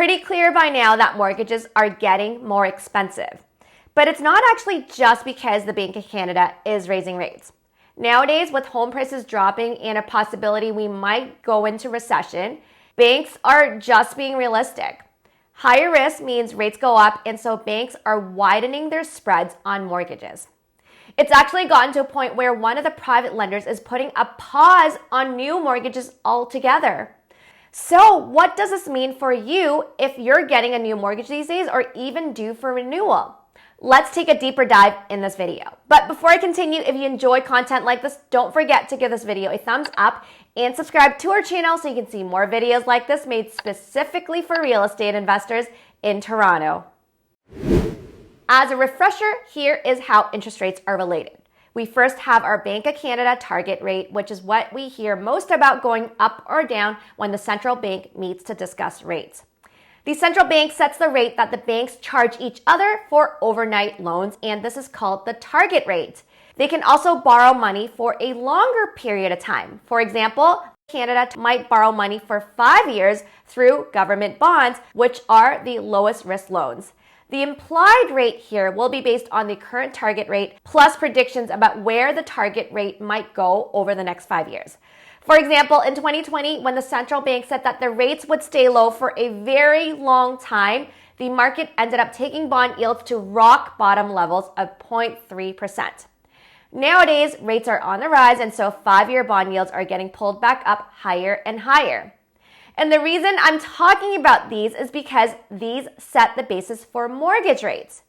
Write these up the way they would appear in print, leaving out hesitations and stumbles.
pretty clear by now that mortgages are getting more expensive. But it's not actually just because the Bank of Canada is raising rates. Nowadays, with home prices dropping and a possibility we might go into recession, banks are just being realistic. Higher risk means rates go up, and so banks are widening their spreads on mortgages. It's actually gotten to a point where one of the private lenders is putting a pause on new mortgages altogether. So what does this mean for you if you're getting a new mortgage these days or even due for renewal? Let's take a deeper dive in this video. But before I continue, if you enjoy content like this, don't forget to give this video a thumbs up and subscribe to our channel so you can see more videos like this made specifically for real estate investors in Toronto. As a refresher, here is how interest rates are related. We first have our Bank of Canada target rate, which is what we hear most about going up or down when the central bank meets to discuss rates. The central bank sets the rate that the banks charge each other for overnight loans, and this is called the target rate. They can also borrow money for a longer period of time. For example, Canada might borrow money for 5 years through government bonds, which are the lowest risk loans. The implied rate here will be based on the current target rate plus predictions about where the target rate might go over the next 5 years. For example, in 2020, when the central bank said that the rates would stay low for a very long time, the market ended up taking bond yields to rock bottom levels of 0.3%. Nowadays, rates are on the rise, and so 5-year bond yields are getting pulled back up higher and higher. And the reason I'm talking about these is because these set the basis for mortgage rates.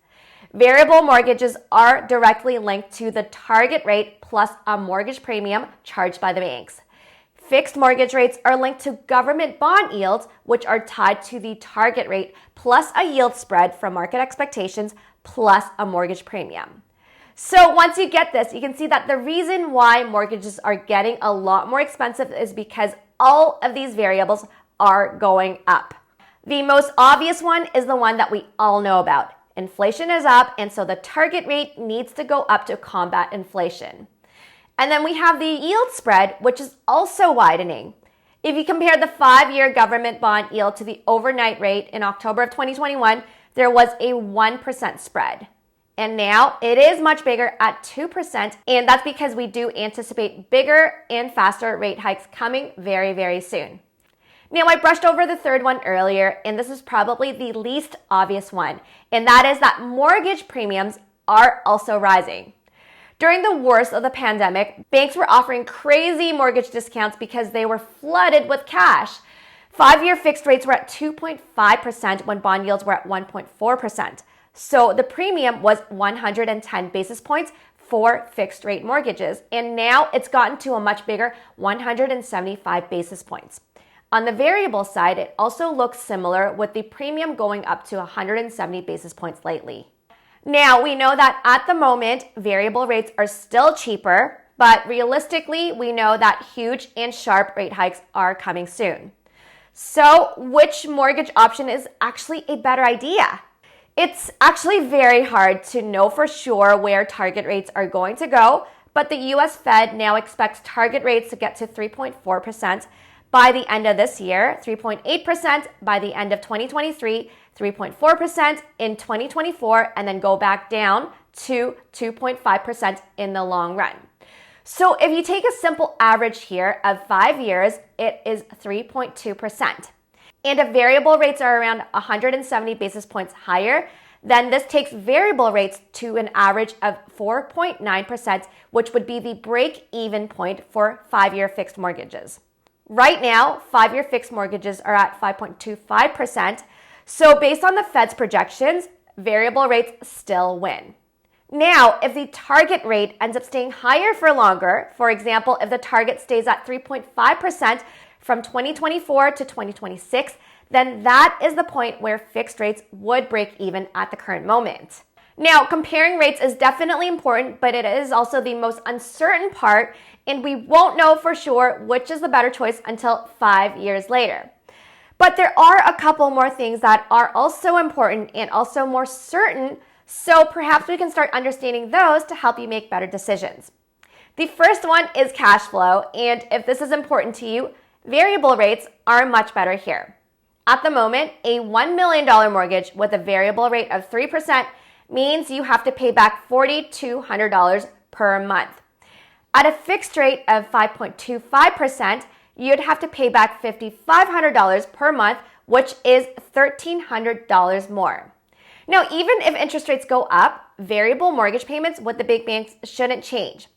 Variable mortgages are directly linked to the target rate plus a mortgage premium charged by the banks. Fixed mortgage rates are linked to government bond yields, which are tied to the target rate plus a yield spread from market expectations plus a mortgage premium. So once you get this, you can see that the reason why mortgages are getting a lot more expensive is because all of these variables are going up. The most obvious one is the one that we all know about. Inflation is up, and so the target rate needs to go up to combat inflation. And then we have the yield spread, which is also widening. If you compare the 5-year government bond yield to the overnight rate in October of 2021, there was a 1% spread. And now it is much bigger at 2%, and that's because we do anticipate bigger and faster rate hikes coming very, very soon. Now, I brushed over the third one earlier, and this is probably the least obvious one, and that is that mortgage premiums are also rising. During the worst of the pandemic, banks were offering crazy mortgage discounts because they were flooded with cash. 5-year fixed rates were at 2.5% when bond yields were at 1.4%. So the premium was 110 basis points for fixed rate mortgages, and now it's gotten to a much bigger 175 basis points. On the variable side, it also looks similar with the premium going up to 170 basis points lately. Now, we know that at the moment, variable rates are still cheaper, but realistically, we know that huge and sharp rate hikes are coming soon. So, which mortgage option is actually a better idea? It's actually very hard to know for sure where target rates are going to go, but the US Fed now expects target rates to get to 3.4% by the end of this year, 3.8% by the end of 2023, 3.4% in 2024, and then go back down to 2.5% in the long run. So if you take a simple average here of 5 years, it is 3.2%. And if variable rates are around 170 basis points higher, then this takes variable rates to an average of 4.9%, which would be the break-even point for 5-year fixed mortgages. Right now, 5-year fixed mortgages are at 5.25%. So based on the Fed's projections, variable rates still win. Now, if the target rate ends up staying higher for longer, for example, if the target stays at 3.5% from 2024 to 2026, then that is the point where fixed rates would break even at the current moment. Now, comparing rates is definitely important, but it is also the most uncertain part, and we won't know for sure which is the better choice until 5 years later. But there are a couple more things that are also important and also more certain, so perhaps we can start understanding those to help you make better decisions. The first one is cash flow, and if this is important to you, variable rates are much better here. At the moment, a $1 million mortgage with a variable rate of 3% means you have to pay back $4,200 per month. At a fixed rate of 5.25%, you'd have to pay back $5,500 per month, which is $1,300 more. Now, even if interest rates go up, variable mortgage payments with the big banks shouldn't change.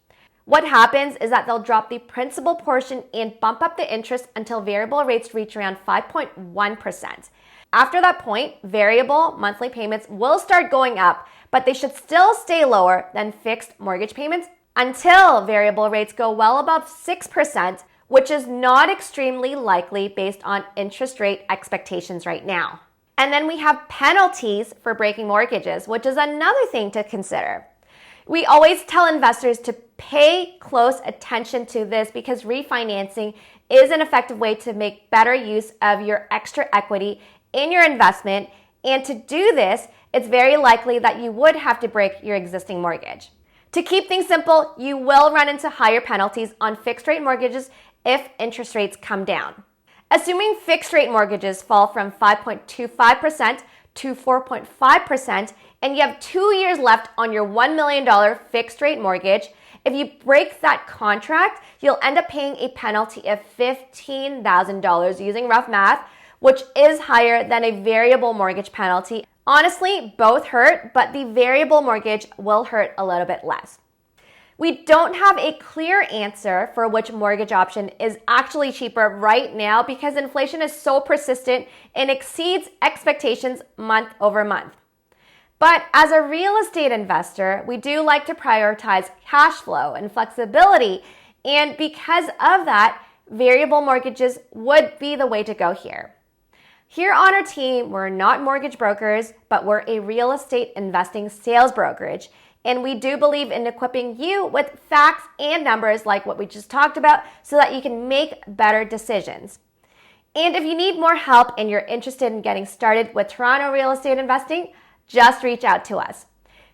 What happens is that they'll drop the principal portion and bump up the interest until variable rates reach around 5.1%. After that point, variable monthly payments will start going up, but they should still stay lower than fixed mortgage payments until variable rates go well above 6%, which is not extremely likely based on interest rate expectations right now. And then we have penalties for breaking mortgages, which is another thing to consider. We always tell investors to pay close attention to this because refinancing is an effective way to make better use of your extra equity in your investment. And to do this, it's very likely that you would have to break your existing mortgage. To keep things simple, you will run into higher penalties on fixed rate mortgages if interest rates come down. Assuming fixed rate mortgages fall from 5.25% to 4.5%, and you have 2 years left on your $1 million fixed rate mortgage, if you break that contract, you'll end up paying a penalty of $15,000 using rough math, which is higher than a variable mortgage penalty. Honestly, both hurt, but the variable mortgage will hurt a little bit less. We don't have a clear answer for which mortgage option is actually cheaper right now because inflation is so persistent and exceeds expectations month over month. But as a real estate investor, we do like to prioritize cash flow and flexibility, and because of that, variable mortgages would be the way to go here. Here on our team, we're not mortgage brokers, but we're a real estate investing sales brokerage. And we do believe in equipping you with facts and numbers like what we just talked about so that you can make better decisions. And if you need more help and you're interested in getting started with Toronto real estate investing, just reach out to us.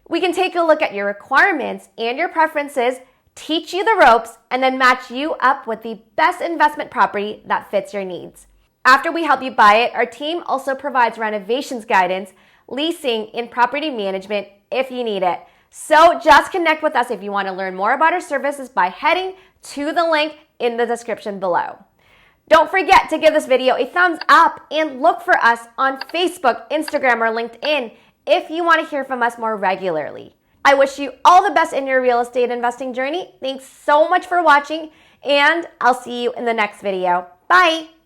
We can take a look at your requirements and your preferences, teach you the ropes, and then match you up with the best investment property that fits your needs. After we help you buy it, our team also provides renovations guidance, leasing, and property management if you need it. So just connect with us if you want to learn more about our services by heading to the link in the description below. Don't forget to give this video a thumbs up and look for us on Facebook, Instagram, or LinkedIn if you want to hear from us more regularly. I wish you all the best in your real estate investing journey. Thanks so much for watching, and I'll see you in the next video. Bye!